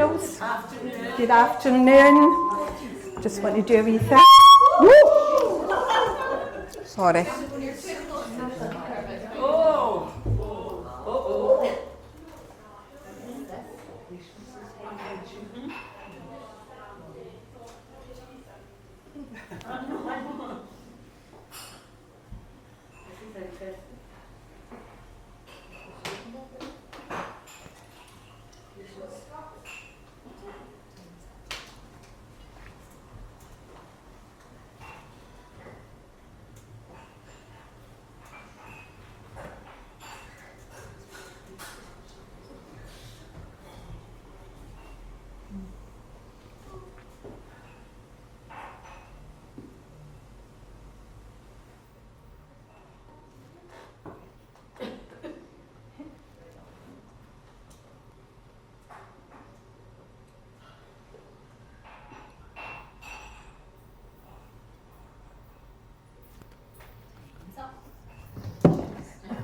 girls. Afternoon. Good afternoon. Just want to do a wee thing. Woo! Sorry. Oh. Uh-oh.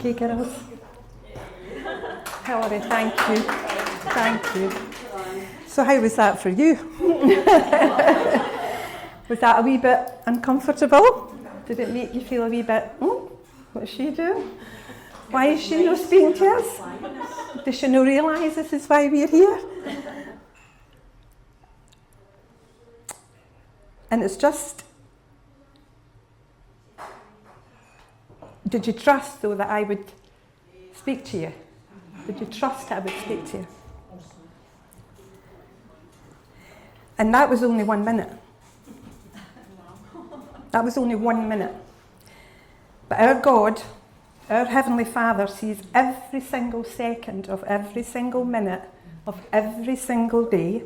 Okay, girls. Hilary, thank you. Thank you. So how was that for you? Was that a wee bit uncomfortable? Did it make you feel a wee bit, what's she doing? Why is she not speaking to us? Does she not realise this is why we're here? And it's just, did you trust though that I would speak to you? Did you trust that I would speak to you? And that was only 1 minute. That was only 1 minute. But our God, our Heavenly Father, sees every single second of every single minute of every single day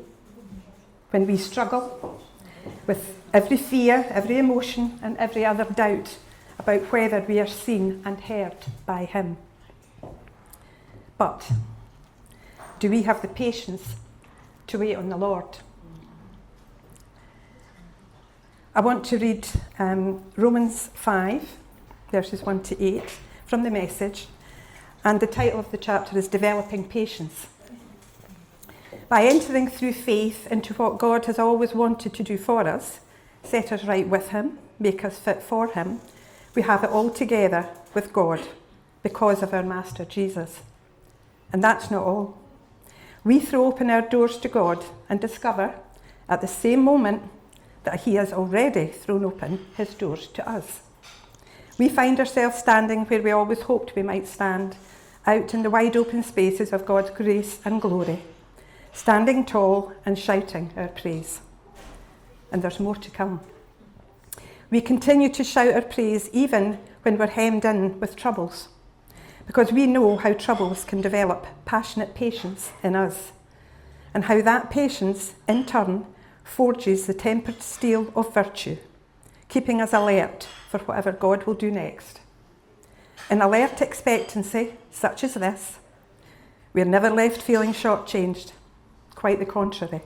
when we struggle with every fear, every emotion, and every other doubt about whether we are seen and heard by Him. But do we have the patience to wait on the Lord? I want to read Romans 5, verses 1 to 8 from the Message, and the title of the chapter is Developing Patience. By entering through faith into what God has always wanted to do for us, set us right with Him, make us fit for Him, we have it all together with God because of our Master Jesus. And that's not all. We throw open our doors to God and discover at the same moment that He has already thrown open His doors to us. We find ourselves standing where we always hoped we might stand, out in the wide open spaces of God's grace and glory, standing tall and shouting our praise. And there's more to come. We continue to shout our praise even when we're hemmed in with troubles, because we know how troubles can develop passionate patience in us, and how that patience, in turn, forges the tempered steel of virtue, keeping us alert for whatever God will do next. In alert expectancy, such as this, we're never left feeling shortchanged. Quite the contrary.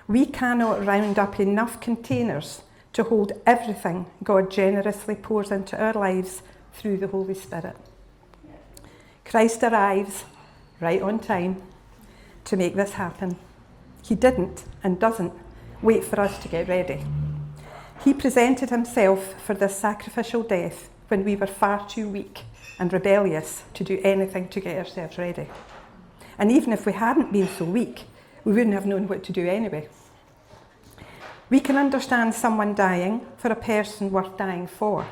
We cannot round up enough containers to hold everything God generously pours into our lives through the Holy Spirit. Christ arrives right on time to make this happen. He didn't and doesn't wait for us to get ready. He presented Himself for this sacrificial death when we were far too weak and rebellious to do anything to get ourselves ready. And even if we hadn't been so weak, we wouldn't have known what to do anyway. We can understand someone dying for a person worth dying for.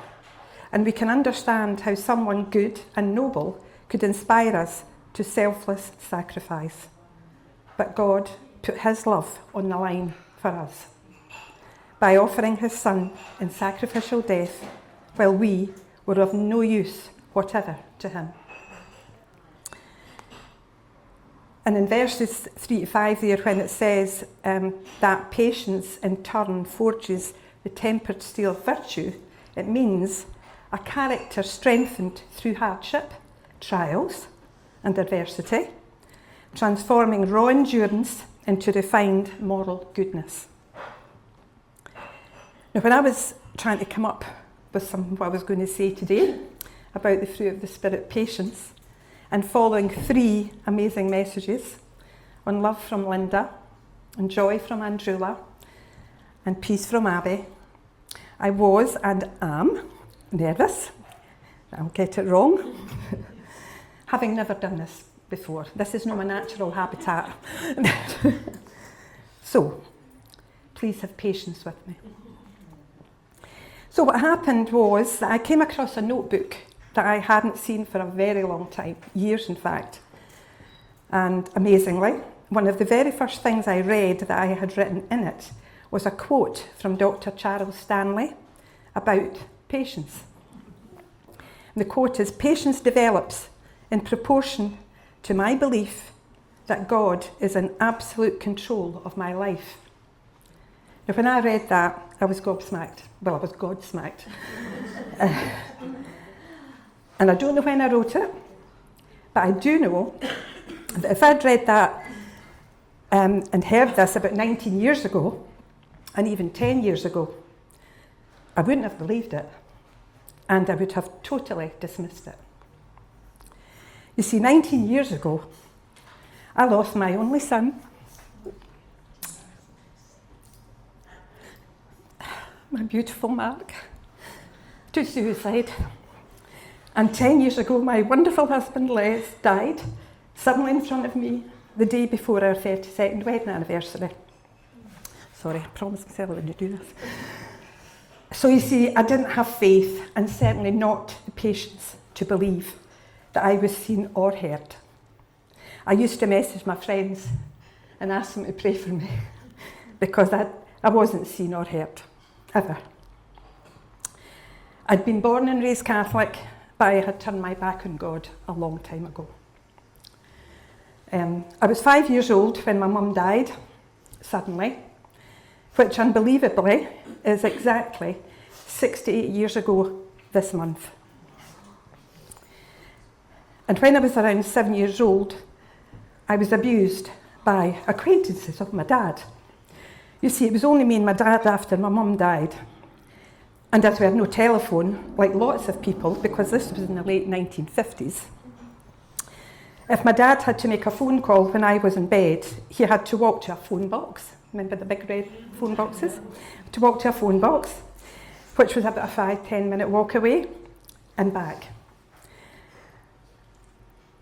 And we can understand how someone good and noble could inspire us to selfless sacrifice. But God put His love on the line for us by offering His Son in sacrificial death while we were of no use whatever to Him. And in verses 3 to 5 there, when it says that patience in turn forges the tempered steel of virtue, it means a character strengthened through hardship, trials and adversity, transforming raw endurance into refined moral goodness. Now, when I was trying to come up with what I was going to say today about the fruit of the Spirit, patience, and following 3 amazing messages on love from Linda, and joy from Andrula, and peace from Abby. I was and am nervous. I'll get it wrong. Having never done this before. This is not my natural habitat. So, please have patience with me. So what happened was that I came across a notebook that I hadn't seen for a very long time, years in fact. And amazingly, one of the very first things I read that I had written in it was a quote from Dr. Charles Stanley about patience. And the quote is, "Patience develops in proportion to my belief that God is in absolute control of my life." Now, when I read that, I was gobsmacked. Well, I was godsmacked. And I don't know when I wrote it, but I do know that if I'd read that and heard this about 19 years ago, and even 10 years ago, I wouldn't have believed it, and I would have totally dismissed it. You see, 19 years ago, I lost my only son, my beautiful Mark, to suicide. And 10 years ago, my wonderful husband, Les, died suddenly in front of me the day before our 32nd wedding anniversary. Sorry, I promised myself I wouldn't do this. So you see, I didn't have faith, and certainly not the patience to believe that I was seen or heard. I used to message my friends and ask them to pray for me because I wasn't seen or heard, ever. I'd been born and raised Catholic, but I had turned my back on God a long time ago. I was 5 years old when my mum died, suddenly, which unbelievably is exactly 68 years ago this month. And when I was around 7 years old, I was abused by acquaintances of my dad. You see, it was only me and my dad after my mum died. And as we had no telephone, like lots of people, because this was in the late 1950s, if my dad had to make a phone call when I was in bed, he had to walk to a phone box. Remember the big red phone boxes? To walk to a phone box, which was about a 5-10 minute walk away and back.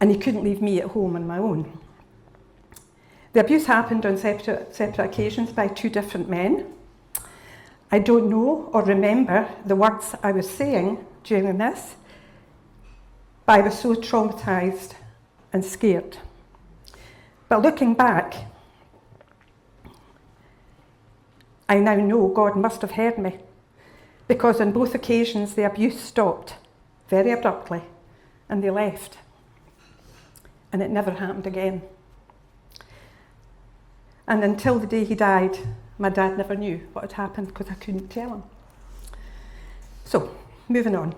And he couldn't leave me at home on my own. The abuse happened on separate occasions by 2 different men. I don't know or remember the words I was saying during this, but I was so traumatised and scared. But looking back, I now know God must have heard me, because on both occasions the abuse stopped very abruptly and they left. And it never happened again. And until the day he died, my dad never knew what had happened because I couldn't tell him. So, moving on.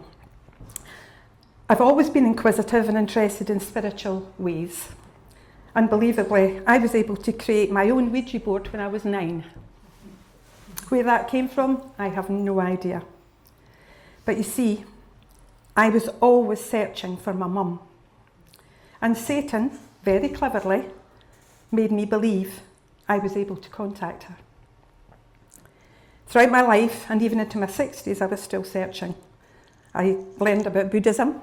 I've always been inquisitive and interested in spiritual ways. Unbelievably, I was able to create my own Ouija board when I was 9. Where that came from, I have no idea. But you see, I was always searching for my mum. And Satan, very cleverly, made me believe I was able to contact her. Throughout my life, and even into my 60s, I was still searching. I learned about Buddhism.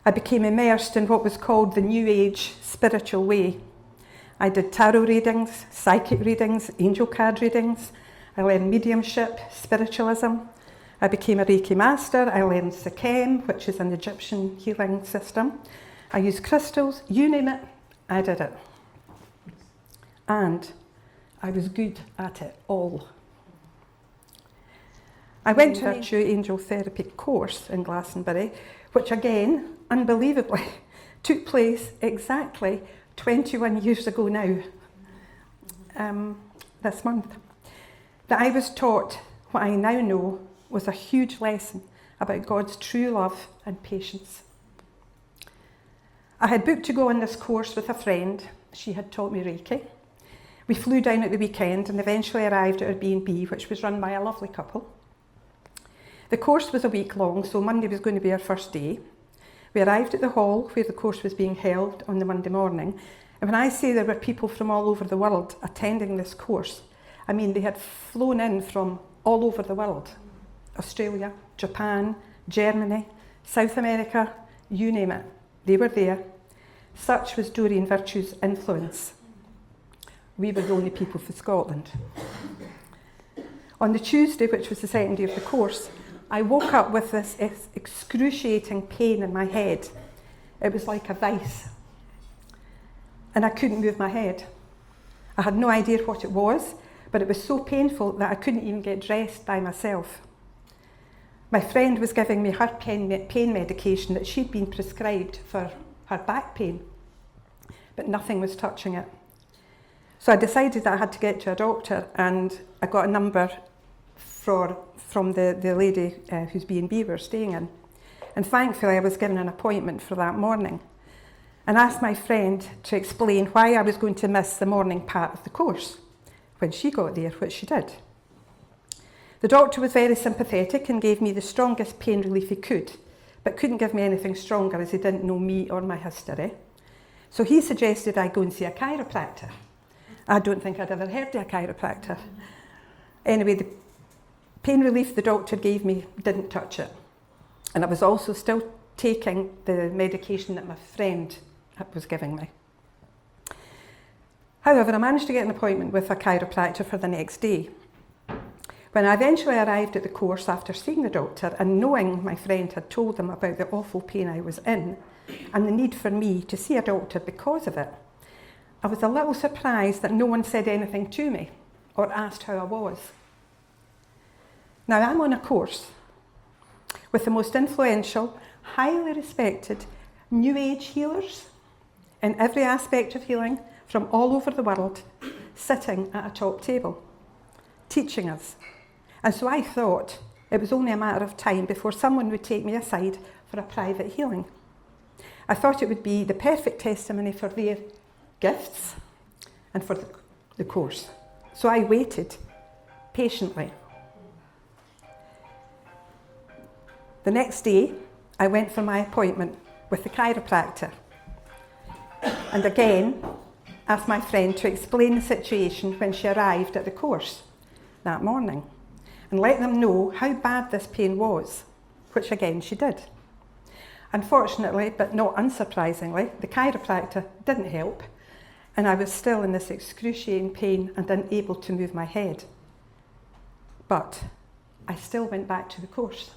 I became immersed in what was called the New Age spiritual way. I did tarot readings, psychic readings, angel card readings. I learned mediumship, spiritualism. I became a Reiki master. I learned Sikhem, which is an Egyptian healing system. I used crystals, you name it, I did it. And I was good at it all. I went to a true angel therapy course in Glastonbury, which again, unbelievably, took place exactly 21 years ago now, this month. That I was taught what I now know was a huge lesson about God's true love and patience. I had booked to go on this course with a friend. She had taught me Reiki. We flew down at the weekend and eventually arrived at our B&B, which was run by a lovely couple. The course was a week long, so Monday was going to be our first day. We arrived at the hall where the course was being held on the Monday morning, And when I say there were people from all over the world attending this course, I mean they had flown in from all over the world. Australia, Japan, Germany, South America, you name it. They were there. Such was Doreen Virtue's influence. We were the only people from Scotland. On the Tuesday, which was the second day of the course, I woke up with this excruciating pain in my head. It was like a vice. And I couldn't move my head. I had no idea what it was, but it was so painful that I couldn't even get dressed by myself. My friend was giving me her pain medication that she'd been prescribed for her back pain, but nothing was touching it. So I decided that I had to get to a doctor, and I got a number from the lady whose B&B we were staying in. And thankfully I was given an appointment for that morning, and asked my friend to explain why I was going to miss the morning part of the course when she got there, which she did. The doctor was very sympathetic and gave me the strongest pain relief he could, but couldn't give me anything stronger as he didn't know me or my history. So he suggested I go and see a chiropractor. I don't think I'd ever heard of a chiropractor. Anyway, the pain relief the doctor gave me didn't touch it. And I was also still taking the medication that my friend was giving me. However, I managed to get an appointment with a chiropractor for the next day. When I eventually arrived at the course after seeing the doctor and knowing my friend had told them about the awful pain I was in and the need for me to see a doctor because of it, I was a little surprised that no one said anything to me or asked how I was. Now, I'm on a course with the most influential, highly respected New Age healers in every aspect of healing from all over the world, sitting at a top table, teaching us. And so I thought it was only a matter of time before someone would take me aside for a private healing. I thought it would be the perfect testimony for their gifts and for the course. So I waited patiently. The next day, I went for my appointment with the chiropractor, and again asked my friend to explain the situation when she arrived at the course that morning and let them know how bad this pain was, which again she did. Unfortunately, but not unsurprisingly, the chiropractor didn't help, and I was still in this excruciating pain and unable to move my head. But I still went back to the course.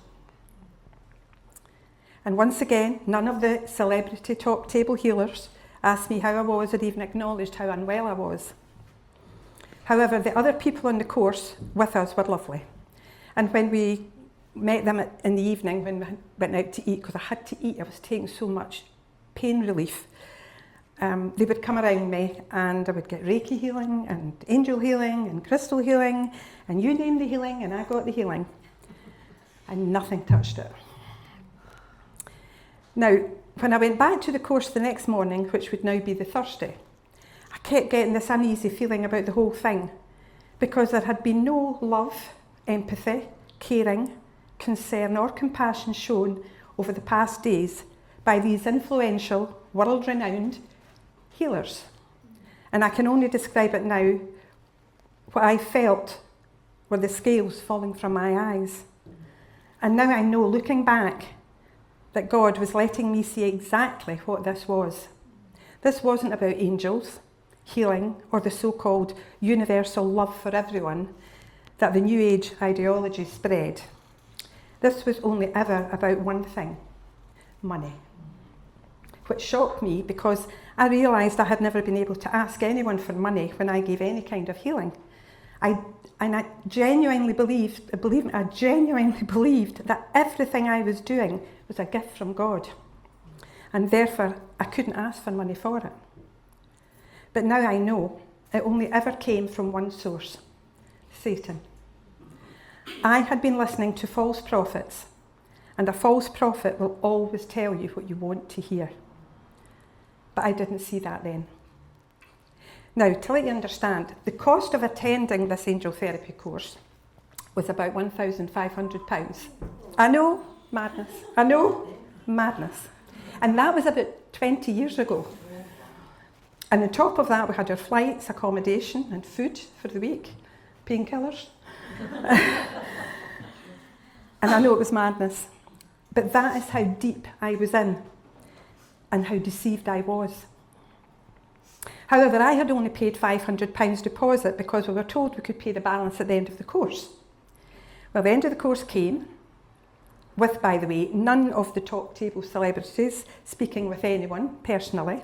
And once again, none of the celebrity top table healers asked me how I was or even acknowledged how unwell I was. However, the other people on the course with us were lovely. And when we met them in the evening, when we went out to eat, because I had to eat, I was taking so much pain relief, they would come around me and I would get Reiki healing and angel healing and crystal healing and you name the healing and I got the healing. And nothing touched it. Now, when I went back to the course the next morning, which would now be the Thursday, I kept getting this uneasy feeling about the whole thing because there had been no love, empathy, caring, concern or compassion shown over the past days by these influential, world-renowned healers. And I can only describe it now. What I felt were the scales falling from my eyes. And now I know, looking back, that God was letting me see exactly what this was. This wasn't about angels, healing, or the so-called universal love for everyone that the New Age ideology spread. This was only ever about one thing: money. Which shocked me because I realised I had never been able to ask anyone for money when I gave any kind of healing. I genuinely believed that everything I was doing was a gift from God. And therefore, I couldn't ask for money for it. But now I know it only ever came from one source: Satan. I had been listening to false prophets, and a false prophet will always tell you what you want to hear. But I didn't see that then. Now, to let you understand, the cost of attending this angel therapy course was about £1,500. I know, madness. I know, madness. And that was about 20 years ago. And on top of that, we had our flights, accommodation and food for the week, painkillers. And I know it was madness, but that is how deep I was in and how deceived I was. However, I had only paid £500 deposit because we were told we could pay the balance at the end of the course. Well, the end of the course came with, by the way, none of the top table celebrities speaking with anyone personally.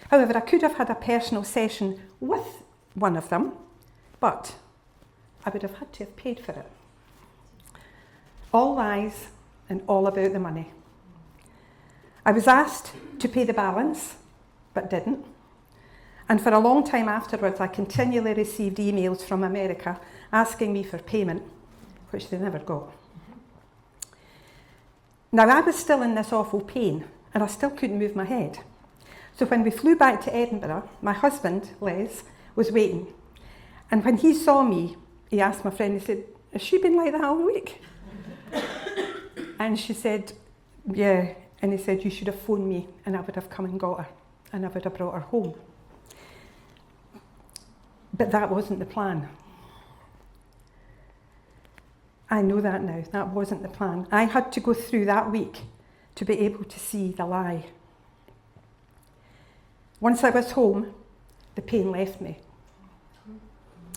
However, I could have had a personal session with one of them, but I would have had to have paid for it. All lies and all about the money. I was asked to pay the balance, but didn't. And for a long time afterwards, I continually received emails from America asking me for payment, which they never got. Now, I was still in this awful pain, and I still couldn't move my head. So when we flew back to Edinburgh, my husband, Les, was waiting. And when he saw me, he asked my friend, he said, "Has she been like that all week?" And she said, "Yeah." And he said, "You should have phoned me, and I would have come and got her, and I would have brought her home." But that wasn't the plan. I know that now. That wasn't the plan. I had to go through that week to be able to see the lie. Once I was home, the pain left me.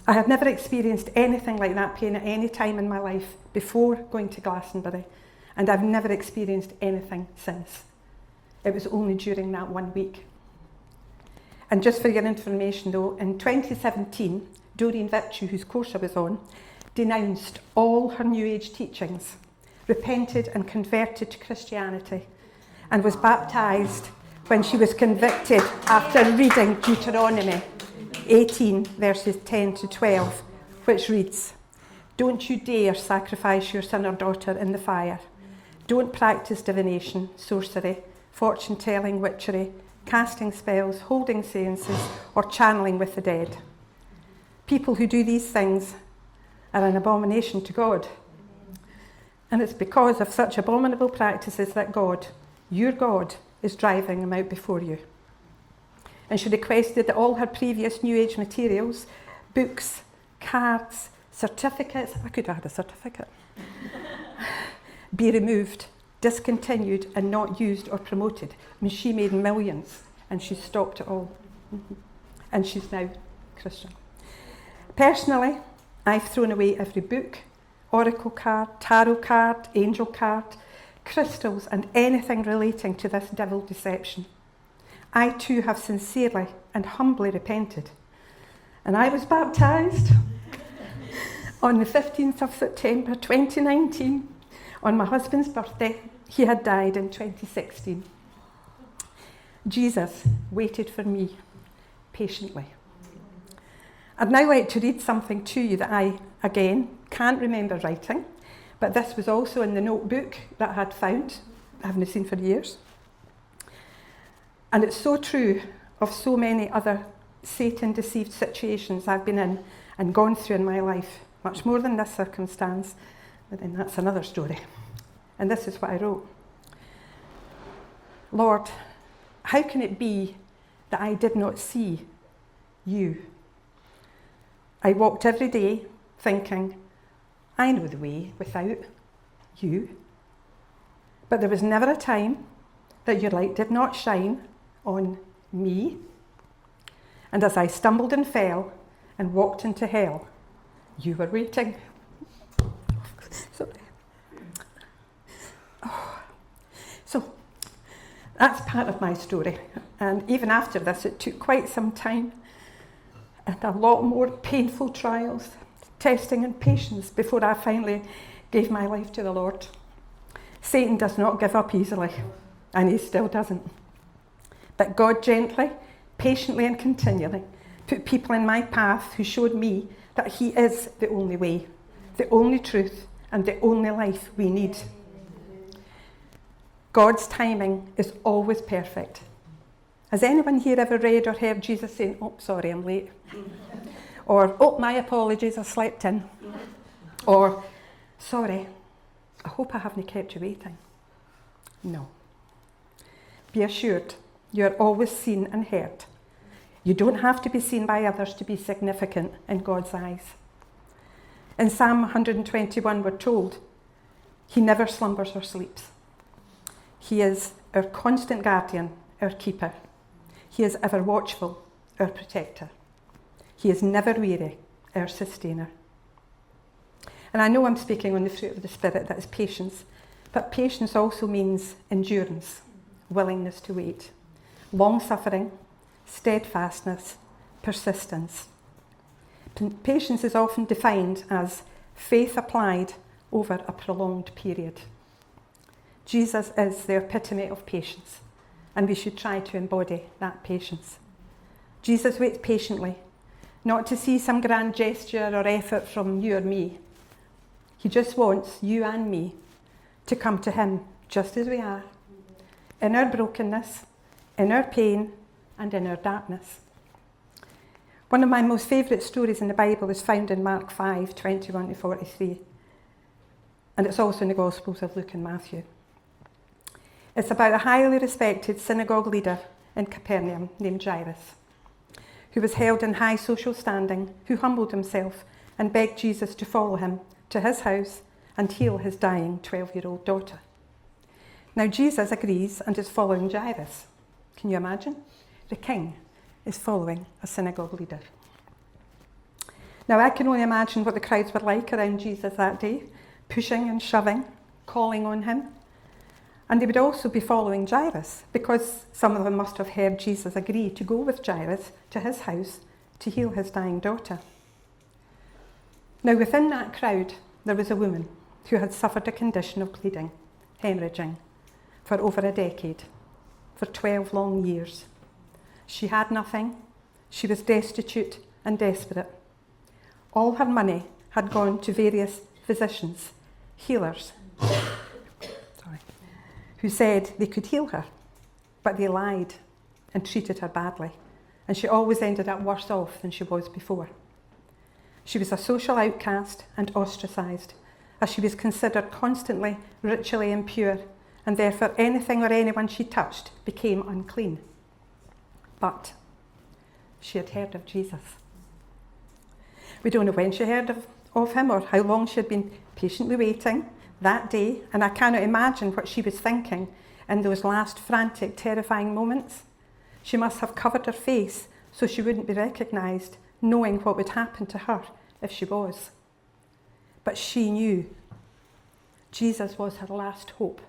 I had never experienced anything like that pain at any time in my life before going to Glastonbury, and I've never experienced anything since. It was only during that 1 week. And just for your information though, in 2017, Doreen Virtue, whose course I was on, denounced all her New Age teachings, repented and converted to Christianity, and was baptised when she was convicted after reading Deuteronomy 18 verses 10 to 12, which reads, "Don't you dare sacrifice your son or daughter in the fire. Don't practice divination, sorcery, fortune-telling, witchery, casting spells, holding seances, or channeling with the dead. People who do these things are an abomination to God. And it's because of such abominable practices that God, your God, is driving them out before you." And she requested that all her previous New Age materials, books, cards, certificates, I could have had a certificate, be removed, discontinued, and not used or promoted. I mean, she made millions, and she stopped it all. And she's now Christian. Personally, I've thrown away every book, oracle card, tarot card, angel card, crystals, and anything relating to this devil deception. I too have sincerely and humbly repented. And I was baptised on the 15th of September 2019, on my husband's birthday. He had died in 2016. Jesus waited for me patiently. I'd now like to read something to you that I, again, can't remember writing, but this was also in the notebook that I had found, I haven't seen for years. And it's so true of so many other Satan-deceived situations I've been in and gone through in my life, much more than this circumstance, but then that's another story. And this is what I wrote. "Lord, how can it be that I did not see you? I walked every day thinking, I know the way without you. But there was never a time that your light did not shine on me. And as I stumbled and fell and walked into hell, you were waiting." Sorry. So that's part of my story. And even after this, it took quite some time and a lot more painful trials, testing and patience before I finally gave my life to the Lord. Satan does not give up easily, and he still doesn't. But God gently, patiently and continually put people in my path who showed me that he is the only way, the only truth, and the only life we need. God's timing is always perfect. Has anyone here ever read or heard Jesus saying, "Oh, sorry, I'm late"? Or, "Oh, my apologies, I slept in"? Or, "Sorry, I hope I haven't kept you waiting"? No. Be assured, you are always seen and heard, You don't have to be seen by others to be significant in God's eyes. In Psalm 121, we're told, He never slumbers or sleeps. He is our constant guardian, our keeper. He is ever watchful, our protector. He is never weary, our sustainer. And I know I'm speaking on the fruit of the Spirit, that is patience, but patience also means endurance, willingness to wait, long-suffering, steadfastness, persistence. Patience is often defined as faith applied over a prolonged period. Jesus is the epitome of patience, and we should try to embody that patience. Jesus waits patiently, not to see some grand gesture or effort from you or me. He just wants you and me to come to him just as we are, in our brokenness, in our pain, and in our darkness. One of my most favourite stories in the Bible is found in Mark 5, 21 to 43. And it's also in the Gospels of Luke and Matthew. It's about a highly respected synagogue leader in Capernaum named Jairus, who was held in high social standing, who humbled himself and begged Jesus to follow him to his house and heal his dying 12-year-old daughter. Now Jesus agrees and is following Jairus. Can you imagine? The king is following a synagogue leader. Now I can only imagine what the crowds were like around Jesus that day, pushing and shoving, calling on him. And they would also be following Jairus, because some of them must have heard Jesus agree to go with Jairus to his house to heal his dying daughter. Now within that crowd, there was a woman who had suffered a condition of bleeding, hemorrhaging, for over a decade, for 12 long years. She had nothing, she was destitute and desperate. All her money had gone to various physicians, healers, who said they could heal her, but they lied and treated her badly, and she always ended up worse off than she was before. She was a social outcast and ostracised, as she was considered constantly ritually impure, and therefore anything or anyone she touched became unclean. But she had heard of Jesus. We don't know when she heard of him or how long she had been patiently waiting that day, and I cannot imagine what she was thinking in those last frantic, terrifying moments. She must have covered her face so she wouldn't be recognised, knowing what would happen to her if she was. But she knew Jesus was her last hope.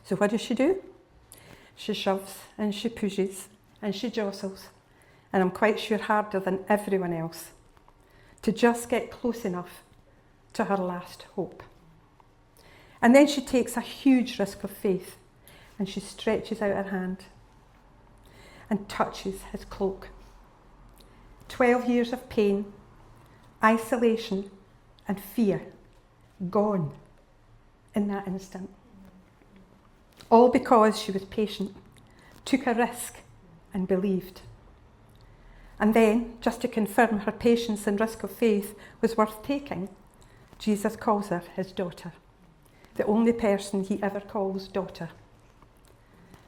So what does she do? She shoves and she pushes and she jostles, and I'm quite sure harder than everyone else, to just get close enough to her last hope. And then she takes a huge risk of faith, and she stretches out her hand and touches his cloak. 12 years of pain, isolation, and fear gone in that instant. All because she was patient, took a risk, and believed. And then, just to confirm her patience and risk of faith was worth taking, Jesus calls her his daughter, the only person he ever calls daughter.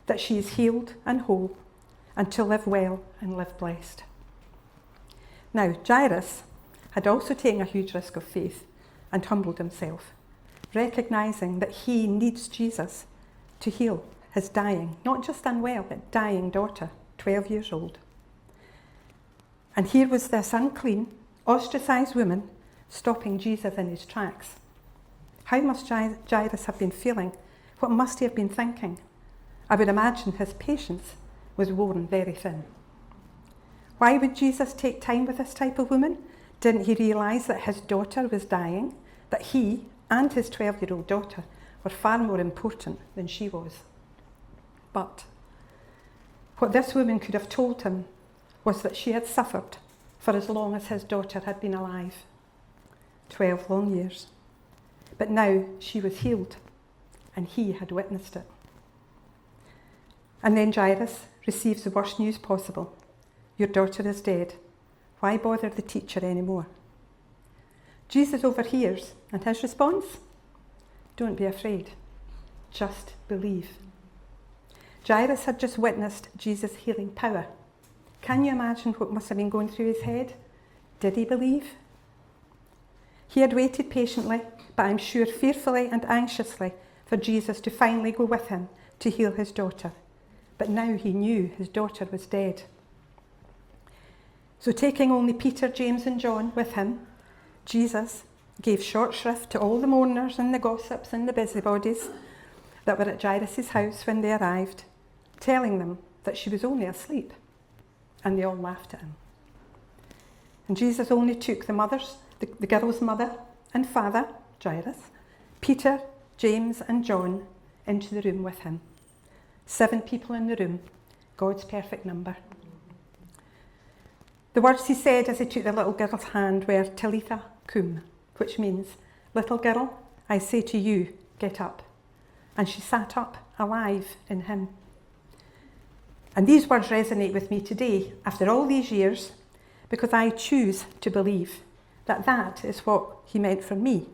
That she is healed and whole, and to live well and live blessed. Now, Jairus had also taken a huge risk of faith and humbled himself, recognising that he needs Jesus to heal his dying, not just unwell, but dying daughter, 12 years old. And here was this unclean, ostracised woman stopping Jesus in his tracks. How must Jairus have been feeling? What must he have been thinking? I would imagine his patience was worn very thin. Why would Jesus take time with this type of woman? Didn't he realise that his daughter was dying, that he and his 12-year-old daughter were far more important than she was? But what this woman could have told him was that she had suffered for as long as his daughter had been alive, 12 long years. But now she was healed, and he had witnessed it. And then Jairus receives the worst news possible. Your daughter is dead. Why bother the teacher anymore? Jesus overhears, and his response? Don't be afraid. Just believe. Jairus had just witnessed Jesus' healing power. Can you imagine what must have been going through his head? Did he believe? He had waited patiently, but I'm sure fearfully and anxiously, for Jesus to finally go with him to heal his daughter. But now he knew his daughter was dead. So taking only Peter, James and John with him, Jesus gave short shrift to all the mourners and the gossips and the busybodies that were at Jairus' house when they arrived, telling them that she was only asleep. And they all laughed at him. And Jesus only took the girl's mother and father, Jairus, Peter, James and John into the room with him. 7 people in the room, God's perfect number. The words he said as he took the little girl's hand were Talitha cum, which means, little girl, I say to you, get up. And she sat up, alive in him. And these words resonate with me today, after all these years, because I choose to believe that that is what he meant for me,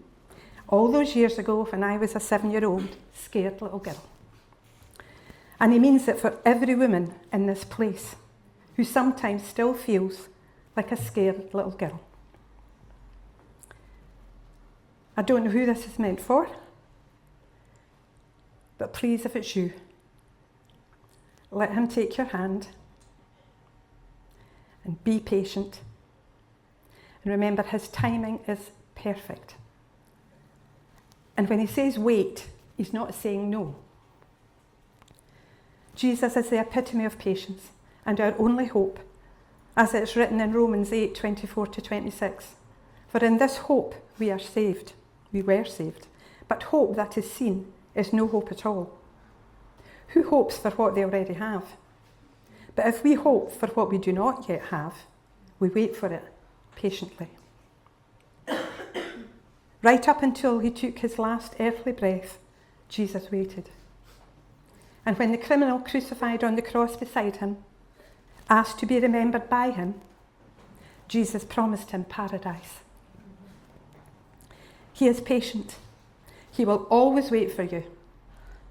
all those years ago when I was a 7-year-old, scared little girl. And he means it for every woman in this place who sometimes still feels like a scared little girl. I don't know who this is meant for, but please, if it's you, let him take your hand and be patient. And remember, his timing is perfect. And when he says wait, he's not saying no. Jesus is the epitome of patience and our only hope, as it's written in Romans 8:24-26. For in this hope we are saved. We were saved. But hope that is seen is no hope at all. Who hopes for what they already have? But if we hope for what we do not yet have, we wait for it patiently. Right up until he took his last earthly breath, Jesus waited. And when the criminal crucified on the cross beside him asked to be remembered by him, Jesus promised him paradise. He is patient. He will always wait for you.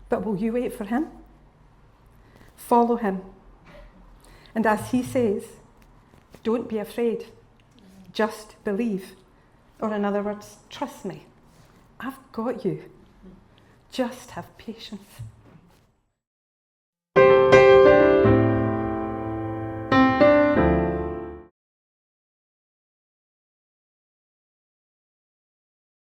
But will you wait for him? Follow him. And as he says, don't be afraid. Just believe. Or in other words, trust me. I've got you. Just have patience.